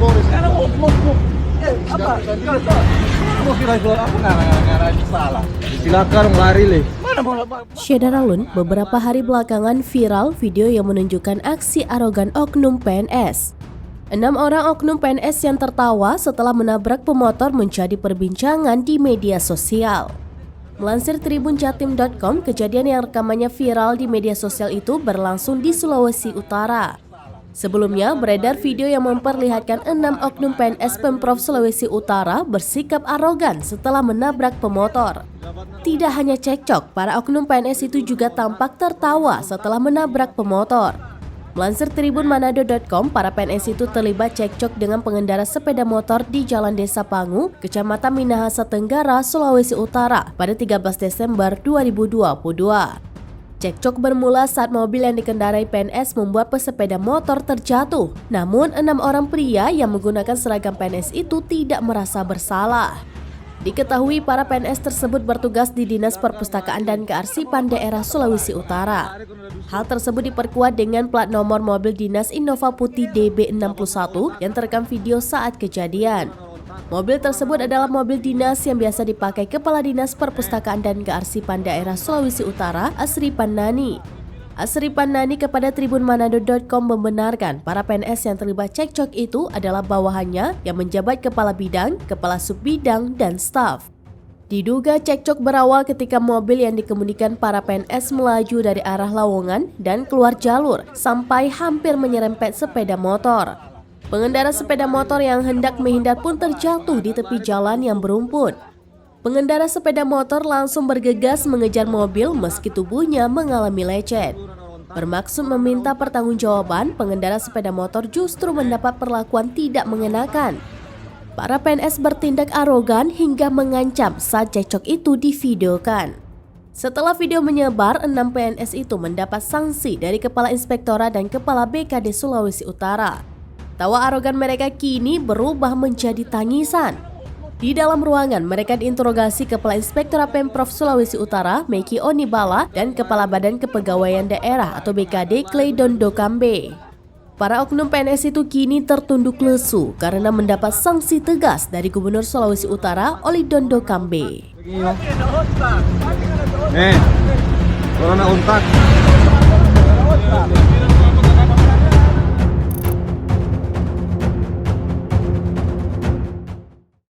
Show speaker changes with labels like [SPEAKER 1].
[SPEAKER 1] Sekarang mau apa? Mau kira apa ngarang salah?
[SPEAKER 2] Silakan lari le.
[SPEAKER 1] Mana mau
[SPEAKER 3] Syedaralun, beberapa hari belakangan viral video yang menunjukkan aksi arogan oknum PNS. 6 orang oknum PNS yang tertawa setelah menabrak pemotor menjadi perbincangan di media sosial. Melansir tribunjatim.com, kejadian yang rekamannya viral di media sosial itu berlangsung di Sulawesi Utara. Sebelumnya, beredar video yang memperlihatkan 6 oknum PNS Pemprov Sulawesi Utara bersikap arogan setelah menabrak pemotor. Tidak hanya cekcok, para oknum PNS itu juga tampak tertawa setelah menabrak pemotor. Melansir tribunmanado.com, para PNS itu terlibat cekcok dengan pengendara sepeda motor di Jalan Desa Pangu, Kecamatan Minahasa Tenggara, Sulawesi Utara pada 13 Desember 2022. Cekcok bermula saat mobil yang dikendarai PNS membuat pesepeda motor terjatuh. Namun 6 orang pria yang menggunakan seragam PNS itu tidak merasa bersalah. Diketahui para PNS tersebut bertugas di Dinas Perpustakaan dan Kearsipan Daerah Sulawesi Utara. Hal tersebut diperkuat dengan plat nomor mobil dinas Innova Putih DB61 yang terekam video saat kejadian. Mobil tersebut adalah mobil dinas yang biasa dipakai Kepala Dinas Perpustakaan dan Kearsipan Daerah Sulawesi Utara, Asri Pandani. Asri Pandani kepada tribunmanado.com membenarkan para PNS yang terlibat cekcok itu adalah bawahannya yang menjabat kepala bidang, kepala subbidang, dan staf. Diduga cekcok berawal ketika mobil yang dikemudikan para PNS melaju dari arah Lawongan dan keluar jalur sampai hampir menyerempet sepeda motor. Pengendara sepeda motor yang hendak menghindar pun terjatuh di tepi jalan yang berumput. Pengendara sepeda motor langsung bergegas mengejar mobil meski tubuhnya mengalami lecet. Bermaksud meminta pertanggungjawaban, pengendara sepeda motor justru mendapat perlakuan tidak mengenakan. Para PNS bertindak arogan hingga mengancam saat cekcok itu divideokan. Setelah video menyebar, 6 PNS itu mendapat sanksi dari Kepala Inspektorat dan Kepala BKD Sulawesi Utara. Tawa arogan mereka kini berubah menjadi tangisan. Di dalam ruangan, mereka diinterogasi Kepala Inspektorat Pemprov Sulawesi Utara, Meki Onibala, dan Kepala Badan Kepegawaian Daerah atau BKD, Clay Dondo Kambe. Para oknum PNS itu kini tertunduk lesu karena mendapat sanksi tegas dari Gubernur Sulawesi Utara, Oli Dondo Kambe.
[SPEAKER 2] Corona untak.